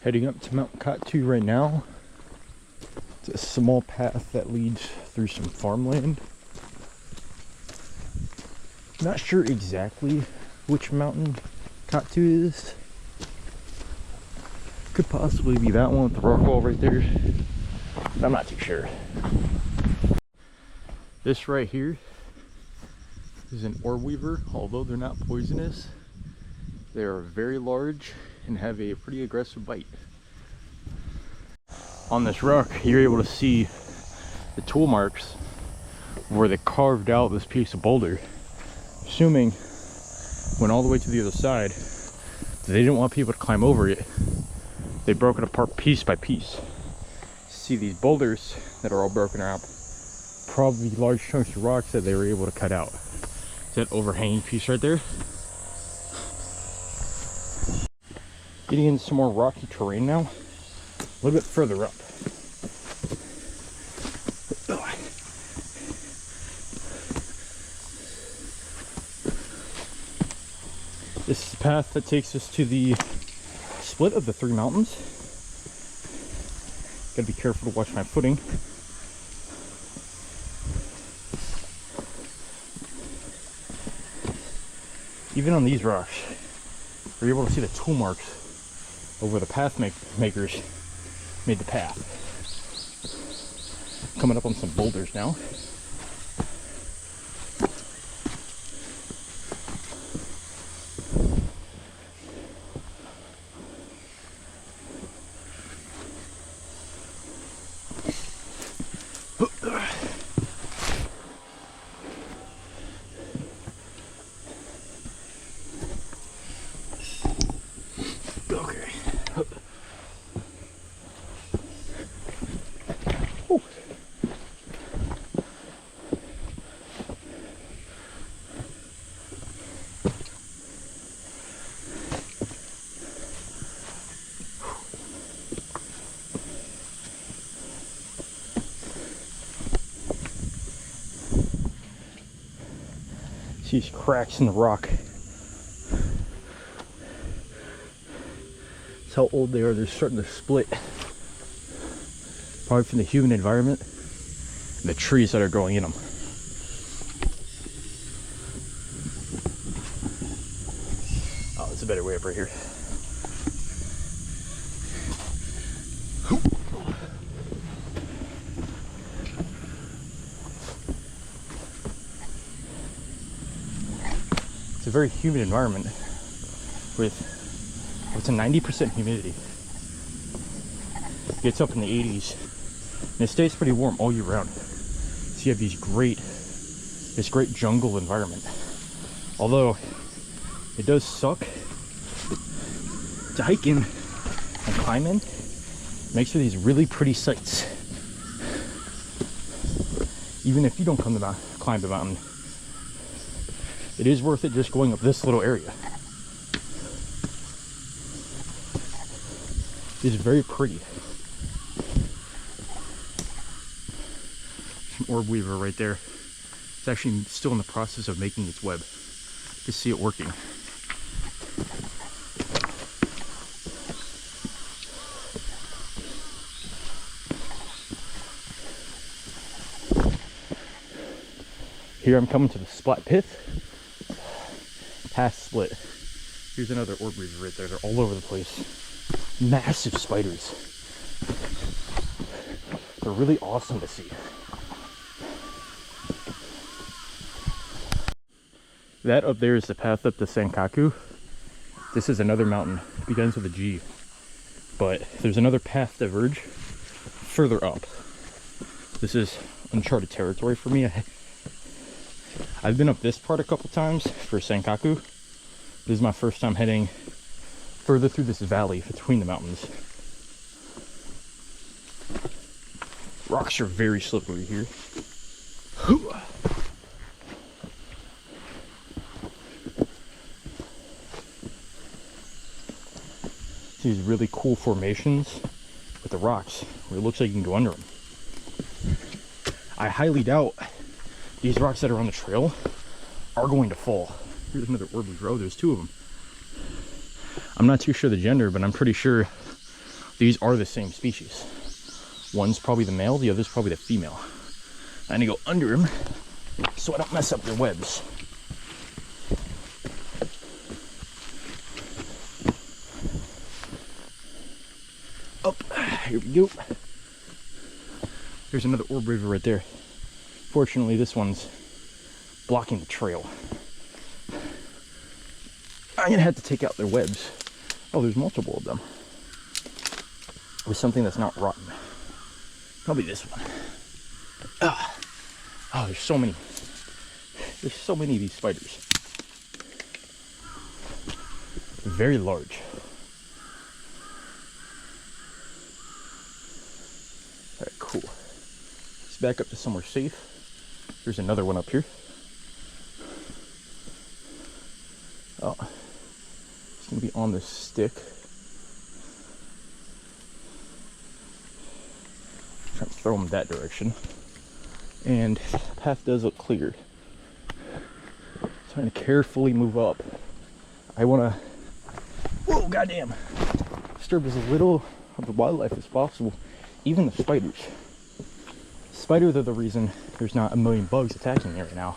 Heading up to Mount Katsu right now. It's a small path that leads through some farmland. Not sure exactly which mountain Katsu is. Could possibly be that one with the rock wall right there. I'm not too sure. This right here is an orb weaver. Although they're not poisonous, they are very large and have a pretty aggressive bite. On this rock, you're able to see the tool marks where they carved out this piece of boulder. Assuming went all the way to the other side, they didn't want people to climb over it. They broke it apart piece by piece. See these boulders that are all broken up, probably large chunks of rocks that they were able to cut out. That overhanging piece right there. Getting into some more rocky terrain now, a little bit further up. This is the path that takes us to the split of the three mountains. Gotta be careful to watch my footing. Even on these rocks, we're able to see the tool marks of where the path makers made the path. Coming up on some boulders now. Okay. Ooh. See these cracks in the rock. How old they are. They're starting to split, probably from the human environment and the trees that are growing in them. Oh, there's a better way up right here. It's a very humid environment with it's a 90% humidity. It gets up in the 80s and it stays pretty warm all year round. So you have this great jungle environment. Although it does suck to hike in and climb in, it makes for these really pretty sights. Even if you don't climb the mountain, it is worth it just going up this little area. It's very pretty. An orb weaver right there. It's actually still in the process of making its web. You see it working. Here I'm coming to the splat pit. Path split. Here's another orb weaver right there. They're all over the place. Massive spiders. They're really awesome to see. That up there is the path up to Senkaku. This is another mountain. It begins with a G. But there's another path diverge further up. This is uncharted territory for me. I've been up this part a couple times for Senkaku. This is my first time heading further through this valley between the mountains. Rocks are very slippery here. These really cool formations with the rocks where it looks like you can go under them. I highly doubt these rocks that are on the trail are going to fall. Here's another orb weaver. Oh, there's two of them. I'm not too sure the gender, but I'm pretty sure these are the same species. One's probably the male, the other's probably the female. I need to go under them so I don't mess up their webs. Up, here we go. There's another orb weaver right there. Fortunately, this one's blocking the trail. I'm gonna have to take out their webs. Oh, there's multiple of them. With something that's not rotten. Probably this one. Oh, there's so many. There's so many of these spiders. Very large. Alright, cool. Let's back up to somewhere safe. There's another one up here. Oh, it's gonna be on this stick. Trying to throw them that direction. And the path does look clear. Trying to carefully move up. I wanna, whoa, goddamn, disturb as little of the wildlife as possible. Even the spiders. Spiders are the reason there's not a million bugs attacking me right now.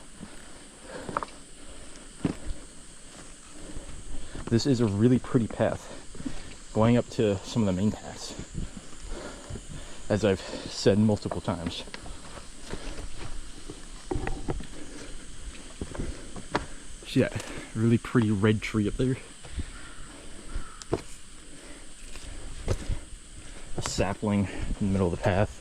This is a really pretty path going up to some of the main paths, as I've said multiple times. See that really pretty red tree up there? A sapling in the middle of the path.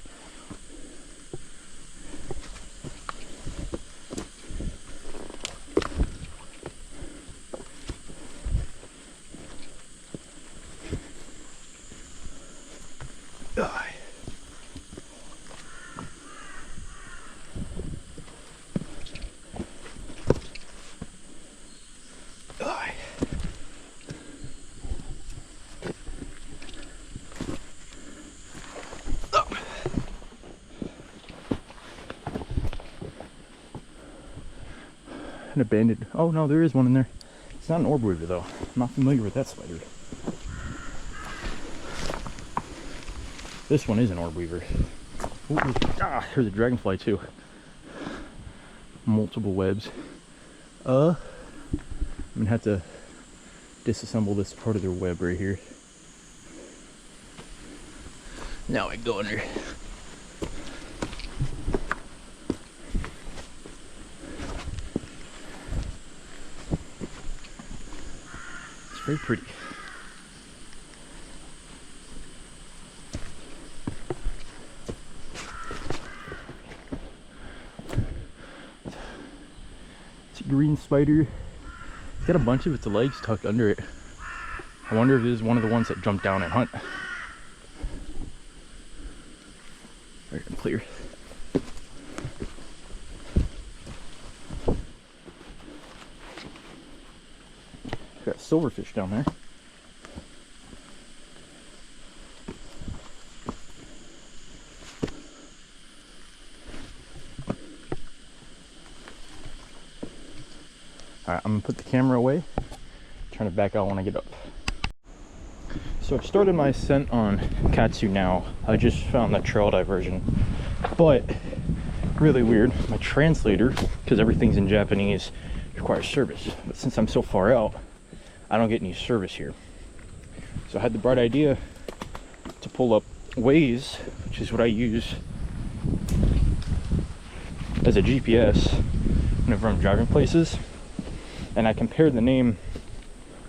An abandoned, oh no, there is one in there. It's not an orb weaver though. I'm not familiar with that spider. This one is an orb weaver. Ooh, there's a dragonfly too. Multiple webs. I'm gonna have to disassemble this part of their web right here. Now I go under. It's very pretty. It's a green spider. It's got a bunch of its legs tucked under it. I wonder if it is one of the ones that jump down and hunt. Right, I'm clear. Got a silverfish down there. Alright, I'm gonna put the camera away. Turn it back out when I get up. So I've started my ascent on Katsu now. I just found that trail diversion. But, really weird, my translator, because everything's in Japanese, requires service. But since I'm so far out, I don't get any service here. So I had the bright idea to pull up Waze, which is what I use as a GPS whenever I'm driving places. And I compared the name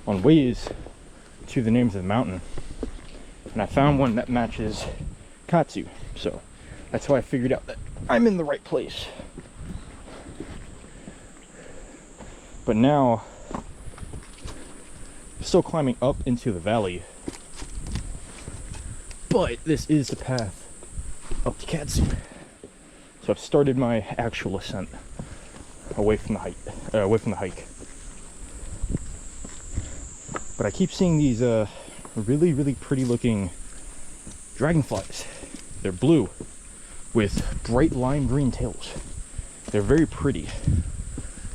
on Waze to the names of the mountain, and I found one that matches Katsu. So that's how I figured out that I'm in the right place. But now I'm still climbing up into the valley, but this is the path up to Katsu. So I've started my actual ascent away from the hike. But I keep seeing these really, really pretty looking dragonflies. They're blue with bright lime green tails. They're very pretty.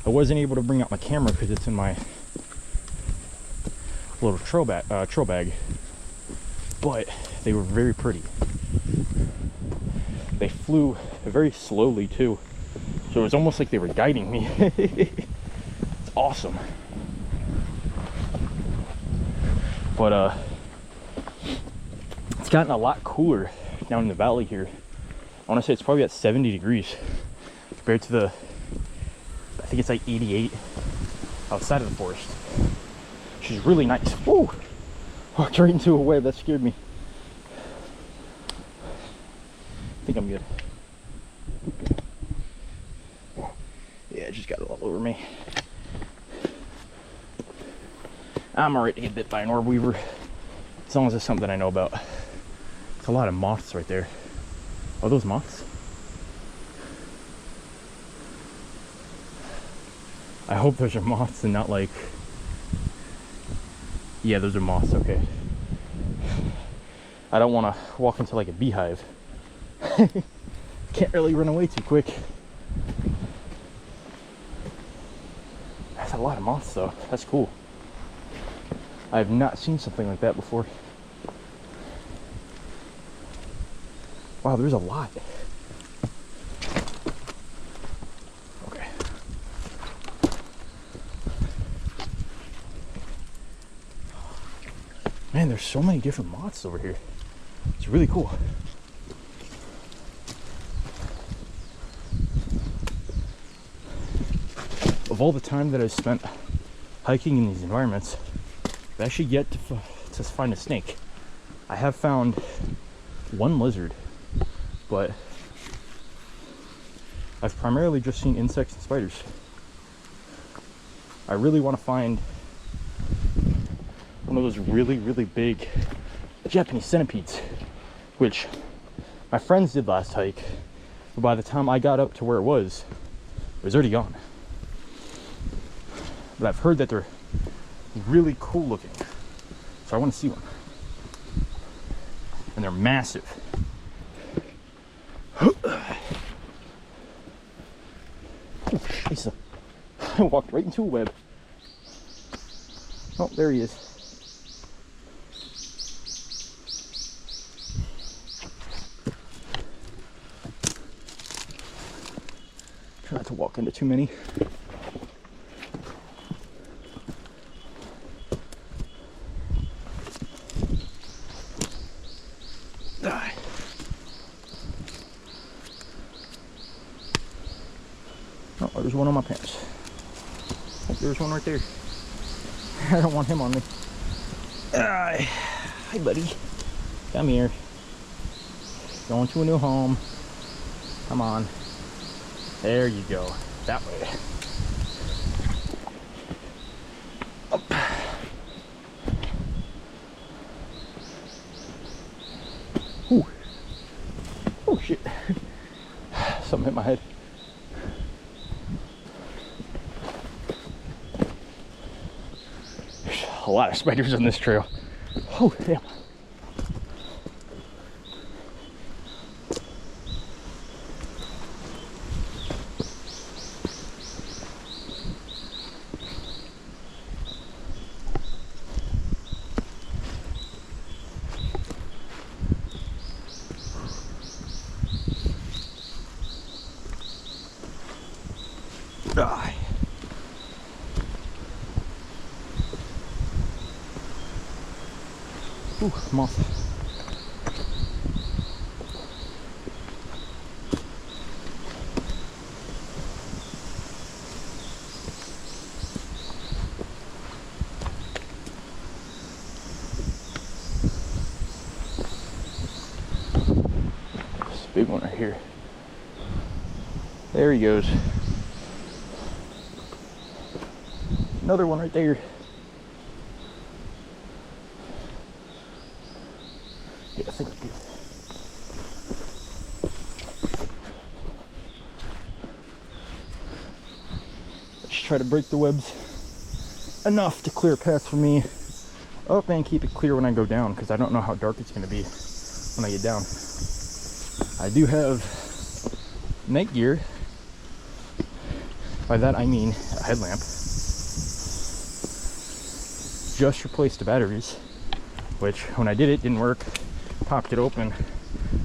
I wasn't able to bring out my camera because it's in my little trail bag. But They were very pretty. They flew very slowly too, so it was almost like they were guiding me. It's awesome. But it's gotten a lot cooler down in the valley here. I want to say it's probably at 70 degrees compared to the, I think it's like 88 outside of the forest, which is really nice. Woo! Walked right into a web, that scared me. I think I'm good. Yeah, it just got it all over me. I'm alright to get bit by an orb weaver, as long as it's something I know about. It's a lot of moths right there. Are those moths? I hope those are moths and not like... Yeah, those are moths, okay. I don't want to walk into like a beehive. Can't really run away too quick. That's a lot of moths though. That's cool. I have not seen something like that before. Wow, there's a lot. Okay. Man, there's so many different moths over here. It's really cool. Of all the time that I've spent hiking in these environments, I've actually yet to find a snake. I have found one lizard, but I've primarily just seen insects and spiders. I really want to find one of those really, really big Japanese centipedes, which my friends did last hike, but by the time I got up to where it was already gone. But I've heard that they're really cool looking, so I want to see one. And they're massive. Oh, Scheiße. I walked right into a web. Oh, there he is. Try not to walk into too many. Oh, there's one on my pants. Oh, there's one right there. I don't want him on me. Hi, buddy. Come here. Going to a new home. Come on. There you go. That way. Up. Ooh. Oh, shit. Something hit my head. There's a lot of spiders on this trail. Oh, damn. Die. Ooh, moth. This big one right here. There he goes. Another one right there. Yeah, I think I'm good. Let's try to break the webs enough to clear a path for me up and keep it clear when I go down, because I don't know how dark it's going to be when I get down. I do have night gear. By that I mean a headlamp. Just replaced the batteries, which when I did it didn't work. popped it open,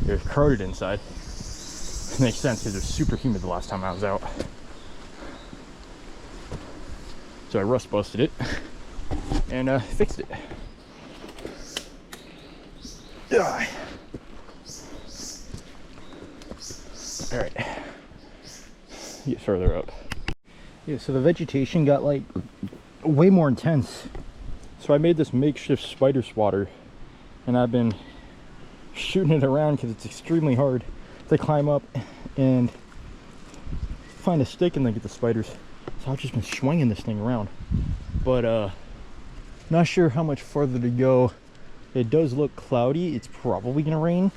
it was corroded inside. It makes sense because it was super humid the last time I was out. So I rust busted it and fixed it. Alright, get further up. Yeah, so the vegetation got like way more intense. So I made this makeshift spider swatter, and I've been shooting it around because it's extremely hard to climb up and find a stick and then get the spiders. So I've just been swinging this thing around, but not sure how much farther to go. It does look cloudy. It's probably gonna rain,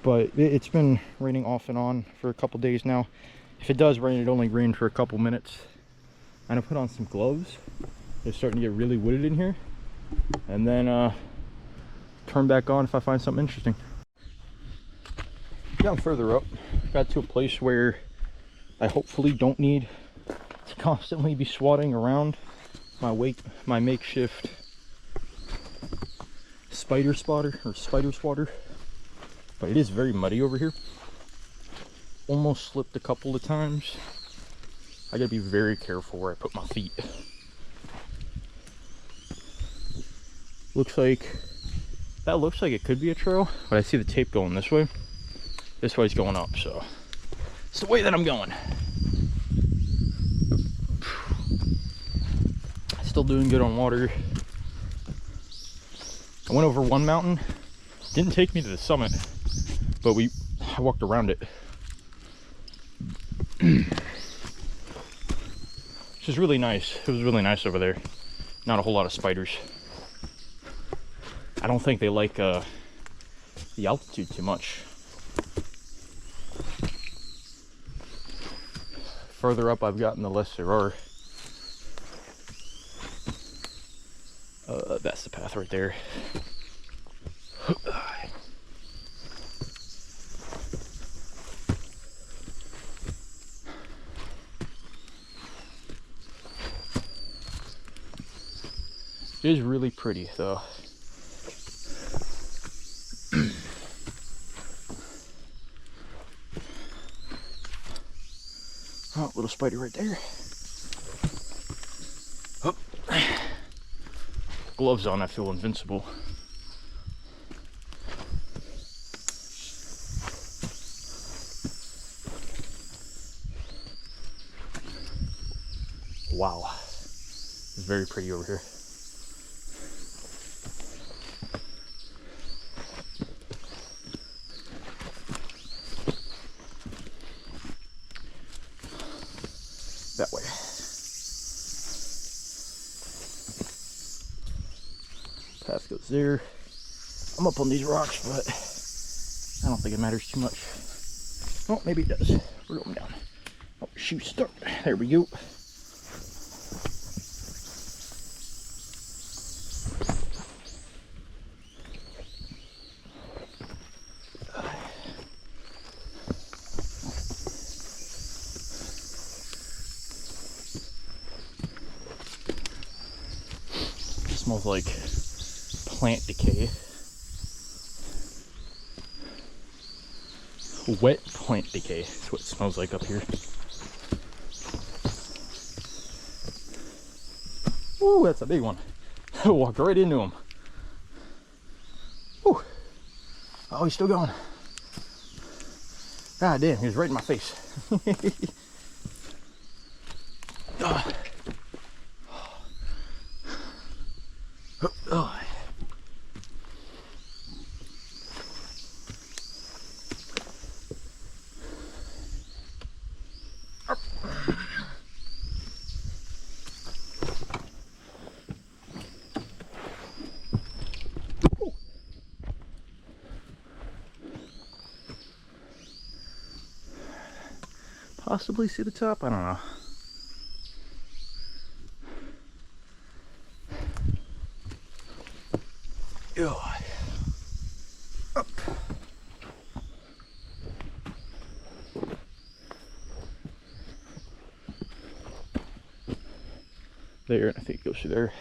but it's been raining off and on for a couple days now. If it does rain, it only rained for a couple minutes. I'm gonna put on some gloves. It's starting to get really wooded in here, and then turn back on if I find something interesting. Down further up, got to a place where I hopefully don't need to constantly be swatting around my makeshift spider spotter or spider swatter. But it is very muddy over here. Almost slipped a couple of times. I gotta be very careful where I put my feet. Looks like it could be a trail, but I see the tape going this way. This way's going up, so it's the way that I'm going. Still doing good on water. I went over one mountain. Didn't take me to the summit, but I walked around it. Which is really nice. It was really nice over there. Not a whole lot of spiders. I don't think they like the altitude too much. Further up I've gotten, the less there are. That's the path right there. It is really pretty though. Oh, little spider right there. Oh. Gloves on, I feel invincible. Wow, it's very pretty over here. That way. Path goes there. I'm up on these rocks, but I don't think it matters too much. Oh, maybe it does. We're going down. Oh, shoot, start. There we go. Smells like plant decay. Wet plant decay is what it smells like up here. Ooh, that's a big one. I walked right into him. Ooh. Oh, he's still going. God damn, he was right in my face. Oh. Possibly see the top, I don't know. Up. There, I think it goes through there.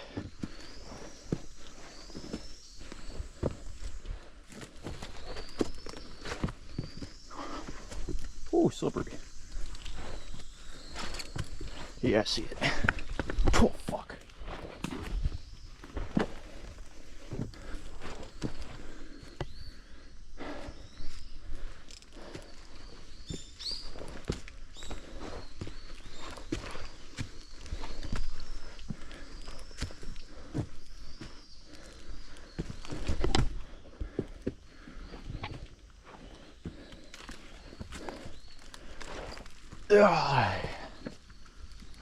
Oh, slippery. Yeah, I see it. Oh, fuck.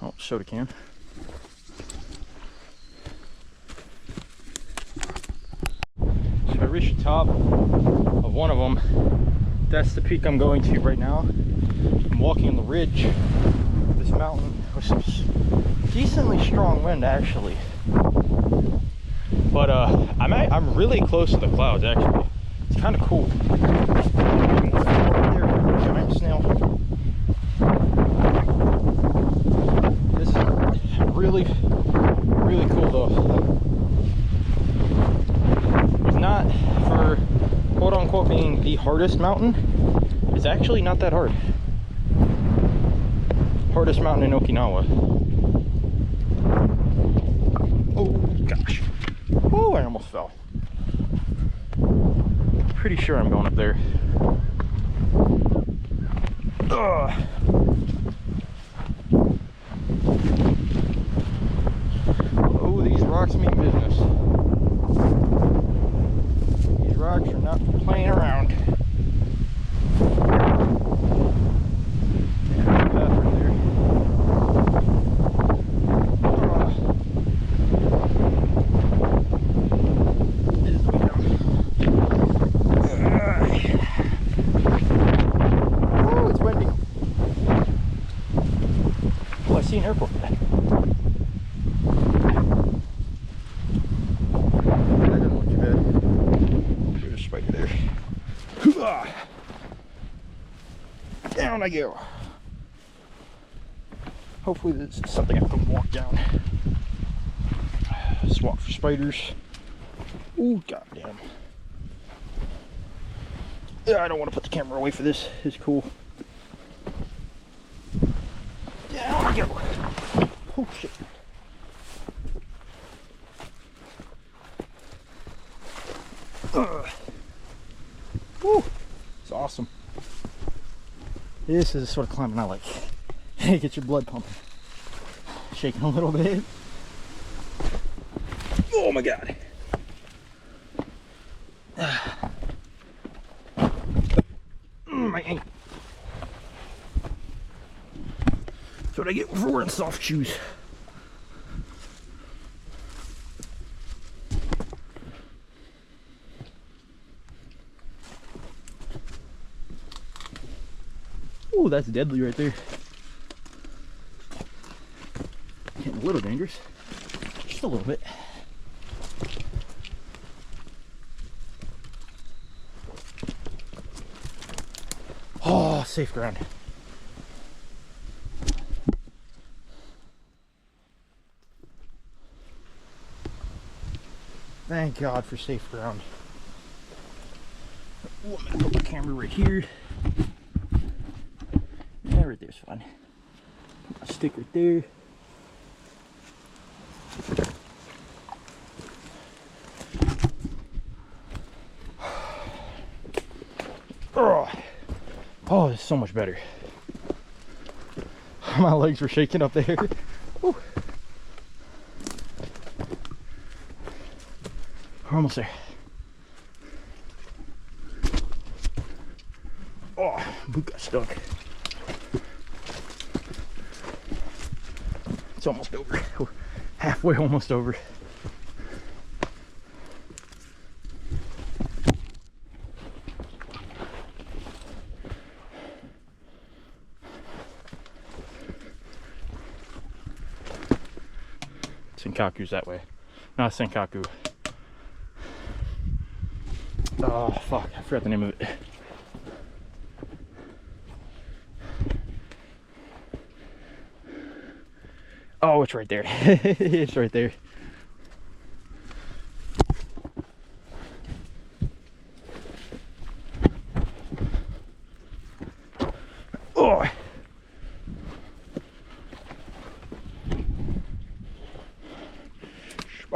Oh, soda can. So I reached the top of one of them. That's the peak I'm going to right now. I'm walking on the ridge of this mountain with some decently strong wind, actually. But I'm really close to the clouds, actually. It's kind of cool. Right there, giant snail. This is really, really cool though. It's not, for quote unquote being the hardest mountain, it's actually not that hard. Hardest mountain in Okinawa. Oh gosh. Oh, I almost fell. Pretty sure I'm going up there. Ugh. Oh, these rocks mean business. These rocks are not playing around. Airport. That doesn't look too bad. There's a spider there. Down I go. Hopefully this is something I can walk down. Swap for spiders. Ooh, goddamn. Yeah, I don't want to put the camera away for this. It's cool. Down I go. Oh shit. Woo! It's awesome. This is the sort of climbing I like. Get your blood pumping. Shaking a little bit. Oh my god. My ankle. That's what I get for wearing soft shoes. Oh, that's deadly right there. Getting a little dangerous. Just a little bit. Oh, safe ground. Thank God for safe ground. Oh, I'm gonna put my camera right here. Yeah, right there's fine. Put my stick right there. Oh, it's so much better. My legs were shaking up there. Woo. We're almost there. Oh, boot got stuck. It's almost over. We're halfway almost over. Senkaku's that way. Not Senkaku. Oh, fuck. I forgot the name of it. Oh, it's right there. It's right there.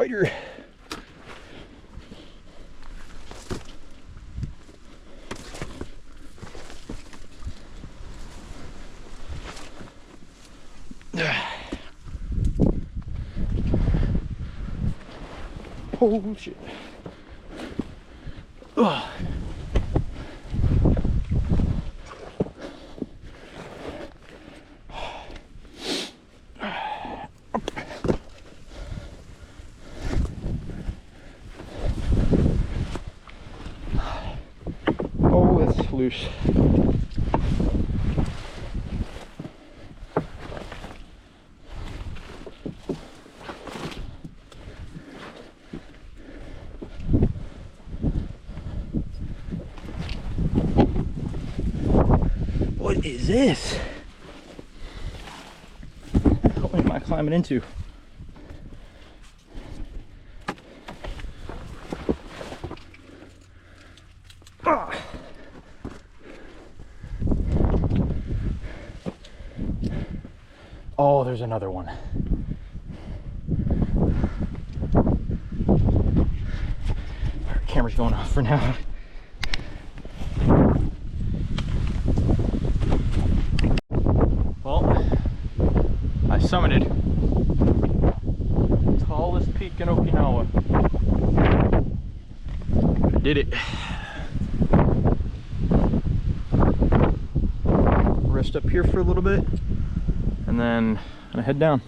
spider. Oh shit. Ugh. Oh, it's loose. What is this? What am I climbing into? Ah. Oh, there's another one. Our camera's going off for now. Well, I summited the tallest peak in Okinawa. I did it. Rest up here for a little bit, and then I head down.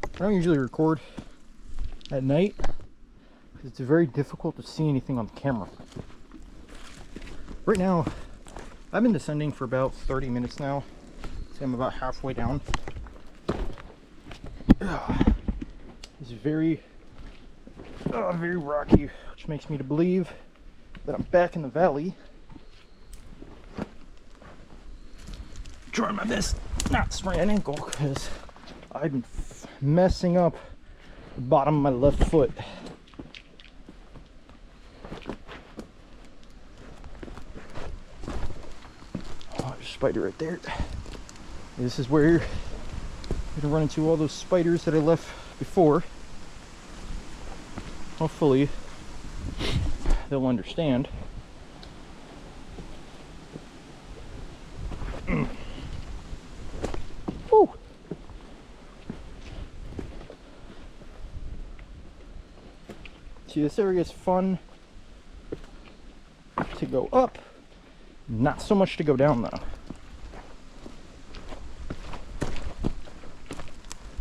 I don't usually record at night because it's very difficult to see anything on the camera. Right now, I've been descending for about 30 minutes now. So I'm about halfway down. It's very rocky, which makes me to believe that I'm back in the valley. Trying my best not to sprain an ankle because I've been messing up the bottom of my left foot. Oh, there's a spider right there. This is where you're gonna run into all those spiders that I left before. Hopefully they'll understand. Woo. See, this area is fun to go up, not so much to go down though.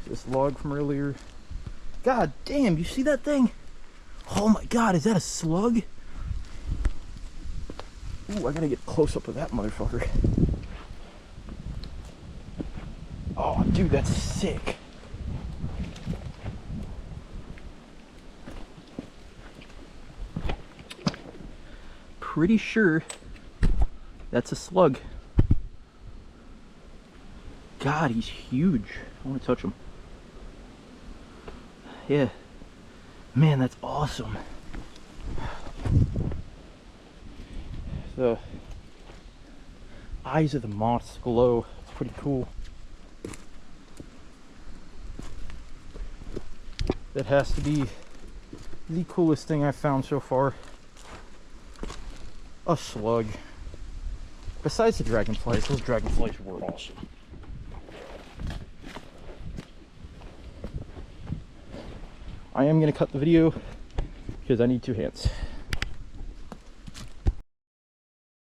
This log from earlier. God damn, you see that thing? Oh my god, is that a slug? Ooh, I gotta get close up with that motherfucker. Oh, dude, that's sick. Pretty sure that's a slug. God, he's huge. I want to touch him. Yeah. Man, that's awesome. The eyes of the moths glow. It's pretty cool. That has to be the coolest thing I've found so far. A slug. Besides the dragonflies, those dragonflies were awesome. I am going to cut the video because I need 2 hands.